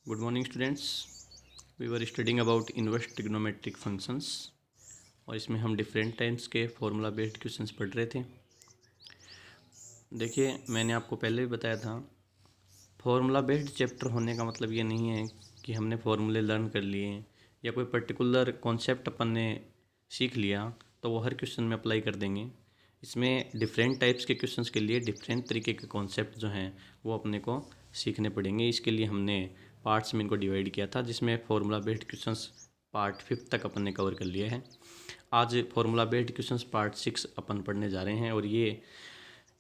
Good morning students. We were studying about inverse trigonometric functions और इसमें हम different types के फॉर्मूला बेस्ड क्वेश्चंस पढ़ रहे थे। देखिए, मैंने आपको पहले भी बताया था, फॉर्मूला बेस्ड चैप्टर होने का मतलब ये नहीं है कि हमने फॉर्मूले लर्न कर लिए या कोई पर्टिकुलर कॉन्सेप्ट अपन ने सीख लिया तो वो हर क्वेश्चन में अप्लाई कर देंगे। इसमें डिफरेंट टाइप्स के क्वेश्चंस के लिए डिफरेंट तरीके के कॉन्सेप्ट जो हैं वो अपने को सीखने पड़ेंगे। इसके लिए हमने पार्ट्स में इनको डिवाइड किया था, जिसमें फॉर्मूला बेस्ड क्वेश्चंस पार्ट 5 तक अपन ने कवर कर लिया है। आज फॉर्मूला बेस्ड क्वेश्चंस पार्ट 6 अपन पढ़ने जा रहे हैं और ये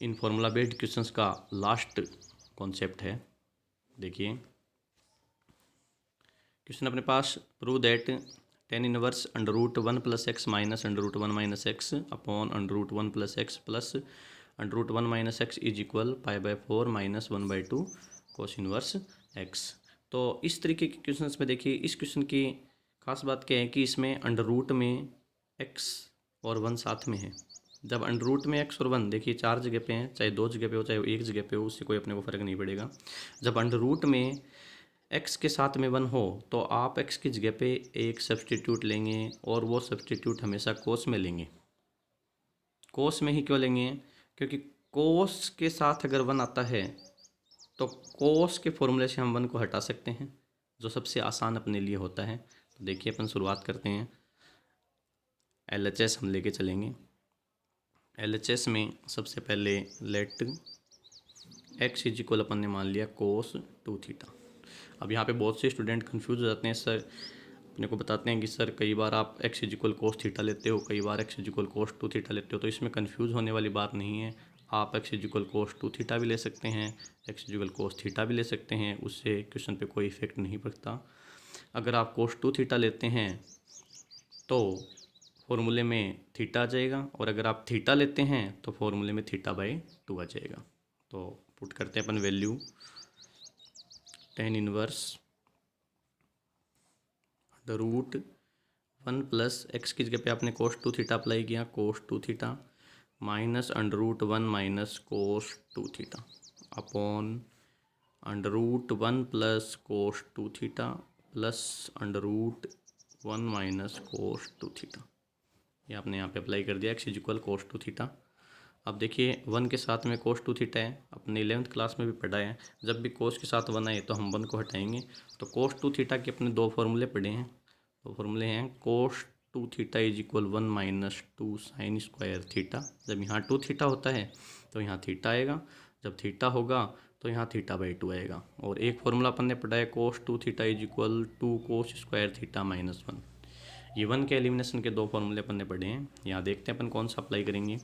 इन फॉर्मूला बेस्ड क्वेश्चंस का लास्ट कॉन्सेप्ट है। देखिए, क्वेश्चन अपने पास, prove that tan inverse under root 1 + x minus under root 1 - x upon under root 1 + x plus under root 1 - x is equal π/4 - 1/2 cos inverse x। तो इस तरीके के क्वेश्चंस में देखिए, इस क्वेश्चन की खास बात क्या है कि इसमें अंडर रूट में x और 1 साथ में है। जब अंडर रूट में x और 1 देखिए 4 जगह पे हैं, चाहे 2 जगह पे हो चाहे 1 जगह पे हो, उससे कोई अपने को फ़र्क नहीं पड़ेगा। जब अंडर रूट में x के साथ में 1 हो तो आप x की जगह पे एक सब्सटीट्यूट लेंगे और वो सब्सटीट्यूट हमेशा कोस में लेंगे। कोस में ही क्यों लेंगे? क्योंकि कोस के साथ अगर 1 आता है तो कोस के फॉर्मूले से हम 1 को हटा सकते हैं, जो सबसे आसान अपने लिए होता है। तो देखिए, अपन शुरुआत करते हैं। LHS हम लेके चलेंगे। LHS में सबसे पहले लेट x इज इक्वल अपन ने मान लिया कोस 2 थीटा। अब यहाँ पे बहुत से स्टूडेंट कंफ्यूज हो जाते हैं। सर अपने को बताते हैं कि सर कई बार आप x is equal cos theta लेते हो, कई बार x is equal cos 2 theta लेते हो। तो इसमें कंफ्यूज होने वाली बात नहीं है। आप x is equal cos 2 theta भी ले सकते हैं, x is equal cos theta भी ले सकते हैं, उससे क्वेश्चन पे कोई इफेक्ट नहीं पड़ता। अगर आप कोस 2 थीटा लेते हैं तो फॉर्मूले में थीटा आ जाएगा, और अगर आप थीटा लेते हैं तो फॉर्मूले में θ/2 आ जाएगा। तो पुट करते हैं अपन value, tan inverse under root 1 + x की जगह पे आपने कोस 2 थीटा अप्लाई किया, कोस 2 थीटा माइनस अंडर रूट 1 - कोस 2 थीटा अपॉन अंडर रूट 1 + कोस 2 थीटा प्लस अंडर रूट 1 - कोस 2 थीटा। ये आपने यहाँ पे अप्लाई कर दिया, x is equal cos 2 theta. अब देखिए, 1 के साथ में कोस 2 थीटा है, अपने 11th क्लास में भी पढ़ा है। जब भी कोस के साथ 1 आए तो हम 1 को हटाएंगे। तो कोस 2 थीटा के अपने 2 फॉर्मूले पढ़े हैं। तो फॉर्मूले हैं कोस 2 theta is equal 1 - 2 sine square theta. जब यहाँ 2 थीटा होता है तो यहाँ थीटा आएगा, जब थीटा होगा तो यहाँ θ/2 आएगा। और एक फॉर्मूला अपन ने पढ़ा है कोस 2 theta is equal 2 cos square theta -1। ये 1 के एलिमिनेशन के 2 फॉर्मूले अपन ने पढ़े हैं। यहाँ देखते हैं अपन कौन सा अप्लाई करेंगे।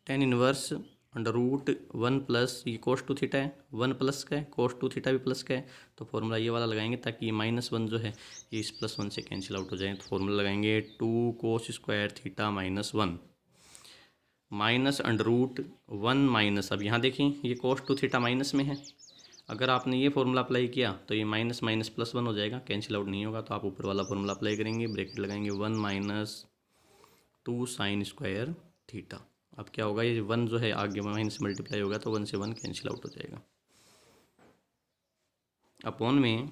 tan inverse under root 1 plus ये कोस 2 थीटा है, 1 प्लस का है, कोस 2 थीटा भी प्लस का है। तो फॉर्मूला ये वाला लगाएंगे ताकि ये -1 जो है ये इस +1 से कैंसिल आउट हो जाए। तो फॉर्मूला लगाएंगे 2 cos square theta -1 minus under root 1 minus, अब यहाँ देखिए ये कोस 2 थीटा माइनस में है। अगर आपने ये फॉर्मूला अप्लाई किया तो ये माइनस माइनस +1 हो जाएगा, कैंसिल आउट नहीं होगा। तो आप ऊपर वाला फॉर्मूला अप्लाई करेंगे, ब्रैकेट लगाएंगे 1 - 2 साइन स्क्वायर थीटा। अब क्या होगा, ये 1 जो है आगे माइनस मल्टीप्लाई होगा तो 1 से 1 कैंसिल आउट हो जाएगा। अपॉन में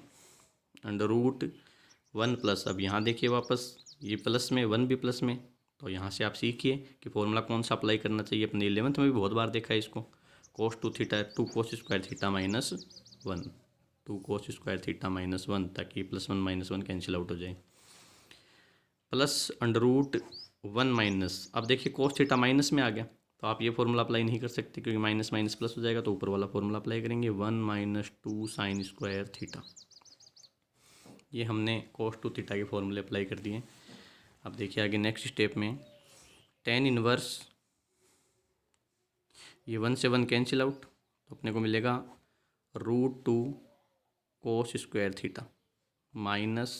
अंडर रूट 1 प्लस, अब यहाँ देखिए वापस ये प्लस में 1 भी प्लस में, तो यहाँ से आप सीखिए कि फॉर्मूला कौन सा अप्लाई करना चाहिए। अपने 11th में भी बहुत बार देखा है इसको। कोस 2 theta 2 cos square theta -1, 2 cos square theta -1, ताकि +1 - 1 कैंसिल आउट हो जाए। प्लस अंडर रूट 1 माइनस, अब देखिए कोस थीटा माइनस में आ गया तो आप ये फॉर्मूला अप्लाई नहीं कर सकते क्योंकि माइनस माइनस प्लस हो जाएगा। तो ऊपर वाला फॉर्मूला अप्लाई करेंगे 1 - 2 साइन स्क्वायर थीटा। ये हमने कोस 2 थीटा के फॉर्मूले अप्लाई कर दिए। अब देखिए आगे नेक्स्ट स्टेप में tan इनवर्स, ये 1 से 1 कैंसिल आउट तो अपने को मिलेगा √2 cos square theta minus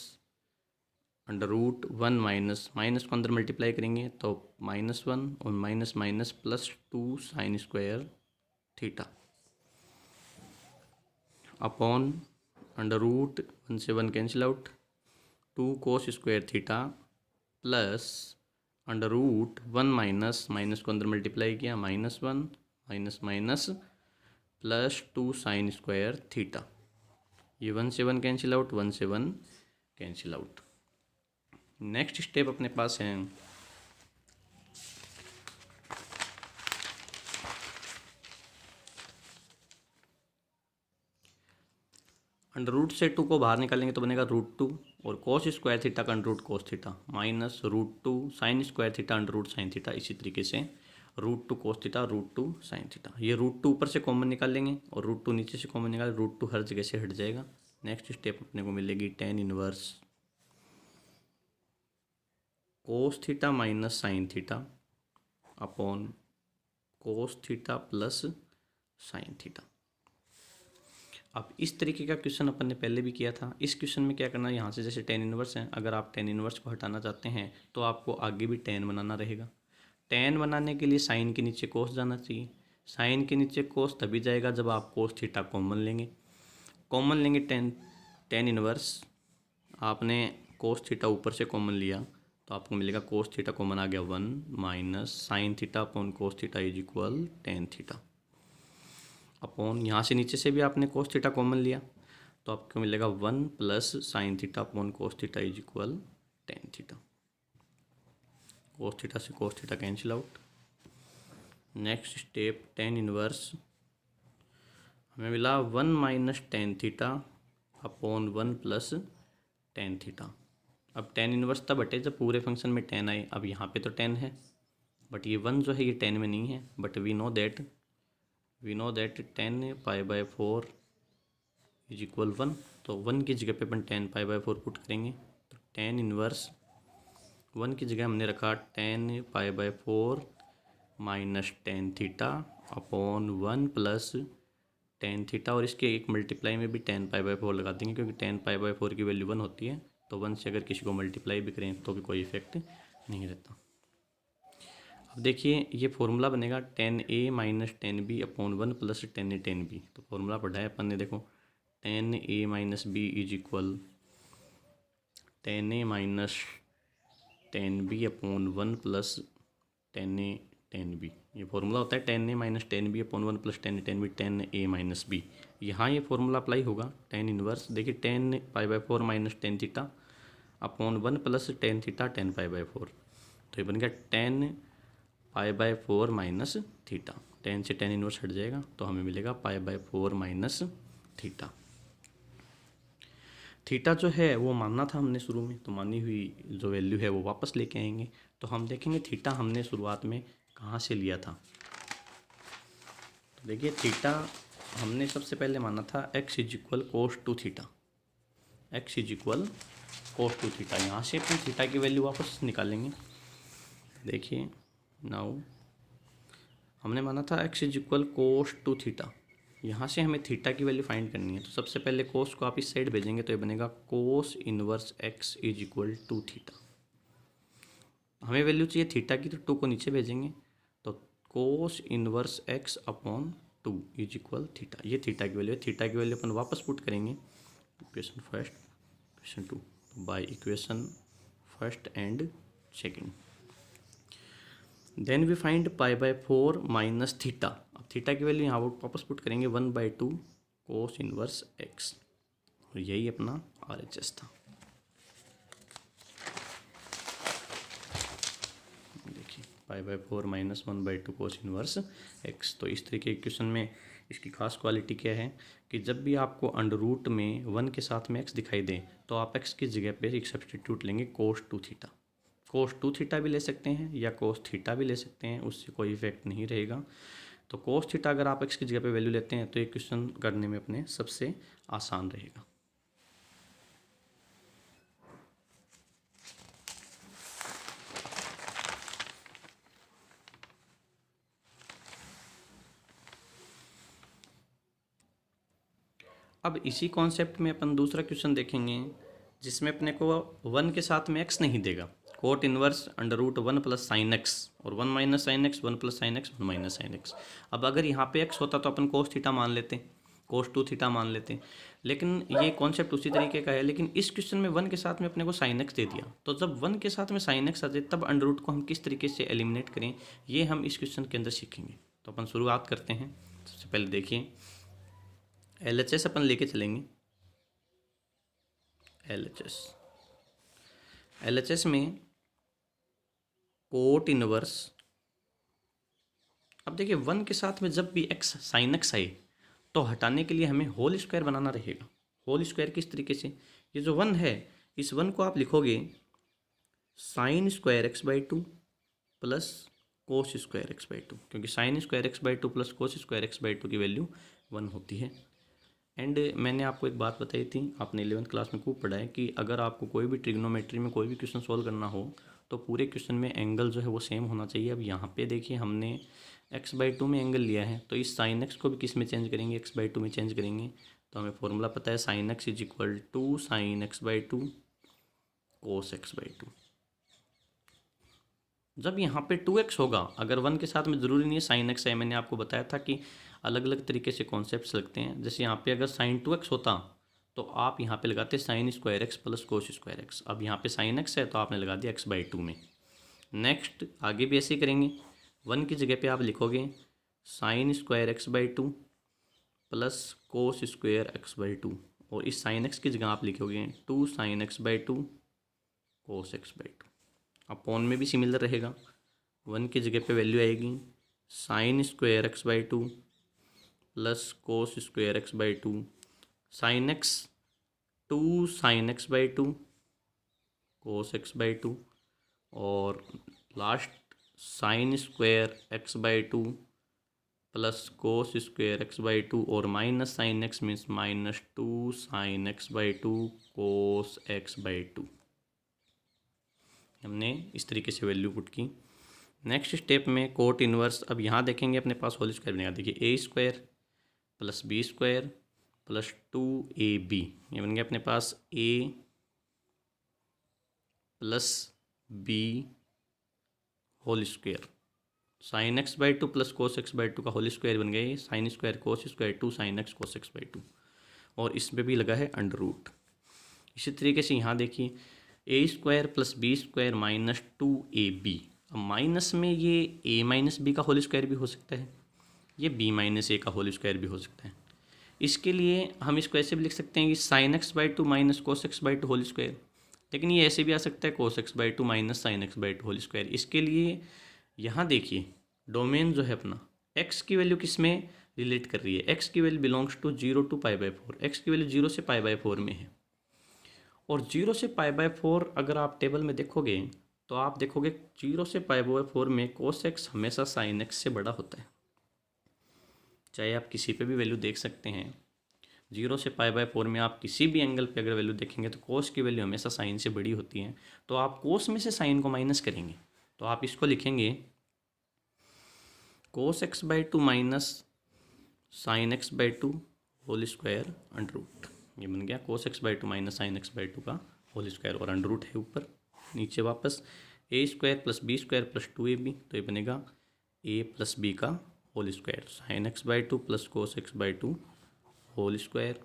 under root 1 minus minus को अंदर मल्टीप्लाई करेंगे तो -1 और minus minus +2 sine square theta upon under root 1 से 1 cancel out 2 cos square theta plus under root 1 minus minus को अंदर मल्टीप्लाई किया -1 minus minus plus 2 sine square theta. ये 1 से 1 कैंसिल आउट, 1 से 1 कैंसिल आउट। नेक्स्ट स्टेप अपने पास है under root से 2 को बाहर निकालेंगे तो बनेगा √2 और कोस स्क्वायर थीटा का under root cos theta minus √2 sine square theta under root sine theta. इसी तरीके से √2 कोस थीटा √2 साइन थीटा। ये √2 ऊपर से कॉमन निकाल लेंगे और √2 नीचे से कॉमन निकाल, √2 हर जगह से हट जाएगा। नेक्स्ट स्टेप अपने को मिलेगी tan इनवर्स कोस theta minus sign theta upon cos theta plus sine theta. अब इस तरीके का क्वेश्चन अपन ने पहले भी किया था। इस क्वेश्चन में क्या करना है, यहाँ से जैसे tan इनवर्स है, अगर आप tan इनवर्स को हटाना चाहते हैं तो आपको आगे भी tan बनाना रहेगा। tan बनाने के लिए साइन के नीचे कोस जाना चाहिए। साइन के नीचे कोस तभी जाएगा जब आप कोस थीटा कॉमन लेंगे। कॉमन लेंगे tan इनवर्स, आपने कोस थीटा ऊपर से कॉमन लिया तो आपको मिलेगा कोस थीटा कॉमन आ गया 1 minus sign theta upon cos theta is equal tan theta upon यहाँ से नीचे से भी आपने कोस थीटा कॉमन लिया तो आपको मिलेगा 1 plus sine theta upon cos theta is equal tan theta. Cos theta से cos theta cancel out. Next step tan inverse हमें मिला 1 minus tan theta upon 1 plus tan theta. अब tan इनवर्स तब हटे जब पूरे फंक्शन में tan आए। अब यहाँ पे तो tan है बट ये 1 जो है ये tan में नहीं है, but we know that tan π/4 is equal 1। तो 1 की जगह पे अपन tan π/4 पुट करेंगे तो tan इनवर्स 1 की जगह हमने रखा tan π/4 minus tan theta upon 1 plus tan theta, और इसके एक मल्टीप्लाई में भी tan π/4 लगा देंगे क्योंकि tan π/4 की वैल्यू 1 होती है। तो 1 से अगर किसी को मल्टीप्लाई भी करें तो भी कोई इफेक्ट नहीं रहता। अब देखिए ये फॉर्मूला बनेगा tan a minus tan b upon 1 plus tan a tan b। तो फॉर्मूला पढ़ा है अपन ने, देखो tan a minus b is equal tan a minus tan b upon 1 plus tan a tan b। ये फॉर्मूला होता है tan a minus tan b upon 1 plus tan a tan b, tan a minus b। यहाँ ये formula apply होगा tan inverse. देखिए tan π/4 minus tan theta upon 1 plus tan theta tan π/4। तो ये बन गया tan π/4 माइनस थीटा। tan से tan inverse हट जाएगा तो हमें मिलेगा π/4 माइनस थीटा। थीटा जो है वो मानना था हमने शुरू में, तो मानी हुई जो वैल्यू है वो वापस लेके आएंगे। तो हम देखेंगे थीटा हमने शुरुआत में कहाँ से लिया था। तो देखिए थीटा हमने सबसे पहले माना था x is equal cos 2 theta, x is equal cos 2 theta. यहाँ से अपन थीटा की वैल्यू वापस निकालेंगे। देखिए नाउ हमने माना था x is equal cos 2 theta. यहाँ से हमें थीटा की वैल्यू फाइंड करनी है। तो सबसे पहले कोस को आप इस साइड भेजेंगे तो ये बनेगा cos inverse x is equal 2 theta. हमें वैल्यू चाहिए थीटा की तो 2 को नीचे भेजेंगे तो cos inverse x upon 2 is equal theta. ये थीटा की वैल्यू है। थीटा की वैल्यू अपन वापस पुट करेंगे equation first equation 2 by equation first and second. Then we find π/4 minus theta. अब थीटा की वैल्यू यहाँ वापस पुट करेंगे 1/2 कोस इनवर्स x, और यही अपना RHS था। देखिए π/4 माइनस 1/2 कोस इनवर्स x। तो इस तरीके के क्वेश्चन में इसकी खास क्वालिटी क्या है कि जब भी आपको अंडर रूट में 1 के साथ में x दिखाई दे तो आप x की जगह पे एक सब्सटीट्यूट लेंगे कोस 2 थीटा। कोस 2 थीटा भी ले सकते हैं या कोस थीटा भी ले सकते हैं, उससे कोई इफेक्ट नहीं रहेगा। तो कोस थीटा अगर आप x की जगह पे वैल्यू लेते हैं तो ये क्वेश्चन करने में अपने सबसे आसान रहेगा। अब इसी कॉन्सेप्ट में अपन दूसरा क्वेश्चन देखेंगे जिसमें अपने को 1 के साथ में x नहीं देगा। Cot inverse under root 1 plus sine x और 1 minus sine x, 1 plus sine x, 1 minus sine x. अब अगर यहाँ पे x होता तो अपन कोस थीटा मान लेते, कोस 2 थीटा मान लेते। लेकिन ये कॉन्सेप्ट उसी तरीके का है। लेकिन इस क्वेश्चन में 1 के साथ में अपने को साइन एक्स दे दिया, तो जब 1 के साथ में साइन एक्स आ जाए तब अंडर रूट को हम किस तरीके से एलिमिनेट करें ये हम इस क्वेश्चन के अंदर सीखेंगे। तो अपन शुरुआत करते हैं। सबसे पहले देखिए LHS अपन लेके चलेंगे। LHS में कोट इनवर्स, अब देखिए 1 के साथ में जब भी x साइन x आए तो हटाने के लिए हमें होल स्क्वायर बनाना रहेगा। होल स्क्वायर किस तरीके से, ये जो 1 है इस 1 को आप लिखोगे sine square x by two plus cos square x by two, क्योंकि sine square x by two plus cos square x by two की वैल्यू 1 होती है। एंड मैंने आपको एक बात बताई थी, आपने 11th क्लास में खूब पढ़ा है कि अगर आपको कोई भी ट्रिग्नोमेट्री में कोई भी क्वेश्चन सॉल्व करना हो तो पूरे क्वेश्चन में एंगल जो है वो सेम होना चाहिए। अब यहाँ पे देखिए हमने x बाई टू में एंगल लिया है, तो इस साइन x को भी किस में चेंज करेंगे, x बाई टू में चेंज करेंगे। तो हमें फॉर्मूला पता है sine x is equal to sine x by two cos x by two. जब यहाँ पे 2x होगा, अगर 1 के साथ में ज़रूरी नहीं है साइन x है, मैंने आपको बताया था कि अलग अलग तरीके से कॉन्सेप्ट्स लगते हैं। जैसे यहाँ पे अगर साइन 2x होता तो आप यहाँ पे लगाते sign square x plus cos square x. अब यहाँ पे साइन x है तो आपने लगा दिया x बाई टू में। नेक्स्ट आगे भी ऐसे ही करेंगे, 1 की जगह पे आप लिखोगे sine square x by two plus cos square x by two, और इस साइन x की जगह आप लिखोगे 2 sine x by two cos x by two. Upon में भी सिमिलर रहेगा, 1 की जगह पे वैल्यू आएगी sine square x by two plus cos square x by two, sine X 2 sine x by two cos x by two, और last sine square x by two plus cos square x by two, और minus sine X means minus 2 sine x by two cos x by two. हमने इस तरीके से value put की। Next step में cot inverse, अब यहाँ देखेंगे अपने पास होल स्क्वायर बनेगा। देखिए a square plus B square plus 2ab, ये बन गया अपने पास a plus b whole square, sine x by two plus cos x by two का होल स्क्वायर बन गया, sine square cos square 2 sine x cos x by two, और इसमें भी लगा है अंडर रूट। इसी तरीके से यहाँ देखिए a square plus B square minus 2ab, अब माइनस में ये a माइनस बी का होल स्क्वायर भी हो सकता है, ये b माइनस ए का होल स्क्वायर भी हो सकता है। इसके लिए हम इसको ऐसे भी लिख सकते हैं कि sine x by two minus cos x by two whole square, लेकिन ये ऐसे भी आ सकता है cos x by two minus sine x by two whole square. इसके लिए यहाँ देखिए डोमेन जो है अपना x की वैल्यू किस में रिलेट कर रही है, x की value belongs to 0 to pi by 4, x की वैल्यू 0 से पाई बाई 4 में है, और 0 से पाई बाई 4 अगर आप टेबल में देखोगे तो आप देखोगे 0 से पाई बाई 4 में कोस एक्स हमेशा साइन एक्स से बड़ा होता है। चाहे आप किसी पे भी वैल्यू देख सकते हैं, 0 से पाई बाई 4 में आप किसी भी एंगल पे अगर वैल्यू देखेंगे तो कोस की वैल्यू हमेशा साइन से बड़ी होती है। तो आप कोस में से साइन को माइनस करेंगे तो आप इसको लिखेंगे cos x by two minus sine x by two whole square under root. ये बन गया cos x by two minus sine x by two का होल स्क्वायर, और अंडर रूट है ऊपर, नीचे वापस a square plus B square plus 2ab, तो ये बनेगा a प्लस बी का whole square, sine x by two plus cos x by two whole square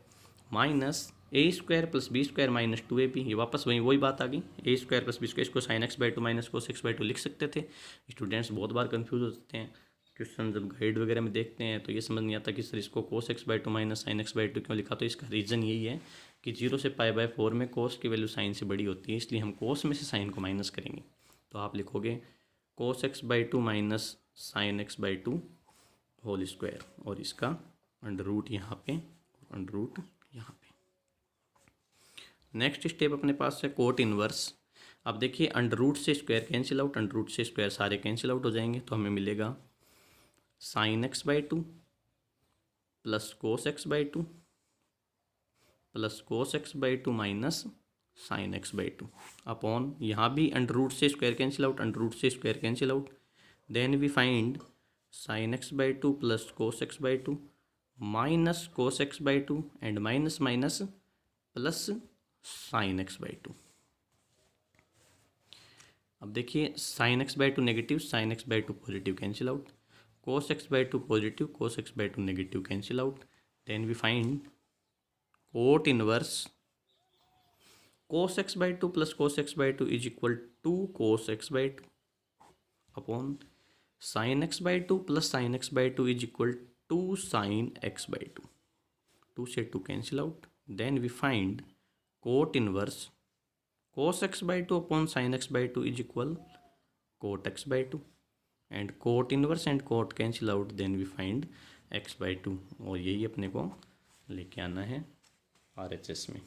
minus a square plus B square minus 2ab, ये वापस वही बात आ गई, a square plus B square, इसको sine x by two minus cos x by two लिख सकते थे। स्टूडेंट्स बहुत बार कन्फ्यूज हो जाते हैं, क्वेश्चन जब गाइड वगैरह में देखते हैं तो ये समझ नहीं आता कि सर इसको cos x by two minus sine x by to क्यों लिखा। तो इसका रीज़न यही है कि 0 से पाई बाई 4 में कोस की वैल्यू साइन से बड़ी होती है, इसलिए हम कोस में से साइन को माइनस करेंगे। तो आप लिखोगे cos x by two minus sine x by two whole square, और इसका अंडर रूट यहाँ पे, अंडर रूट यहाँ पे। नेक्स्ट स्टेप अपने पास है कोट इनवर्स। अब देखिए अंडर रूट से square cancel out, under root से स्क्वायर सारे कैंसिल आउट हो जाएंगे, तो हमें मिलेगा sine x by two plus cos x by two plus cos x by two minus sine x by two, upon यहाँ भी अंडर रूट से square cancel out, under root से square cancel out, then we find sine x by two plus cos x by two minus cos x by two and minus minus plus sine x by two. अब देखिए sine x by two negative, sine x by two positive cancel out, cos x by two positive, cos x by two negative cancel out, then we find cot inverse cos x by two plus cos x by two is equal to cos x by two upon sine x by two plus sine x by two is equal to sine x by two. 2 से 2 cancel out, then we find cot inverse cos x by 2 upon sin x by 2 is equal cot x by 2 and cot inverse and cot cancel out, then we find x by 2। और यही अपने को लेके आना है RHS में।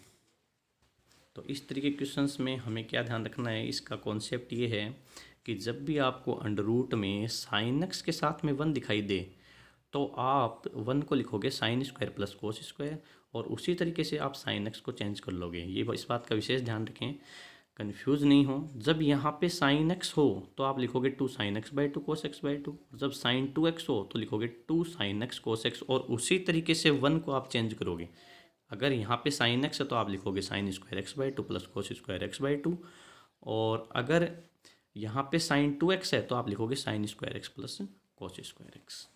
तो इस तरीके के क्वेश्चंस में हमें क्या ध्यान रखना है, इसका कॉन्सेप्ट ये है कि जब भी आपको अंडर रूट में साइन एक्स के साथ में 1 दिखाई दे तो आप 1 को लिखोगे sine square plus cos square, और उसी तरीके से आप साइन एक्स को चेंज कर लोगे। ये इस बात का विशेष ध्यान रखें, कन्फ्यूज़ नहीं हो। जब यहाँ पे साइन एक्स हो तो आप लिखोगे 2 sin x by 2 cos x by 2, जब साइन 2x हो तो लिखोगे 2 sin x cos x, और उसी तरीके से 1 को आप चेंज करोगे। अगर यहाँ पे साइन एक्स है तो आप लिखोगे sine square x by 2 plus cos square x by 2, और अगर यहाँ पे साइन 2x है तो आप लिखोगे sine square x plus cos square x.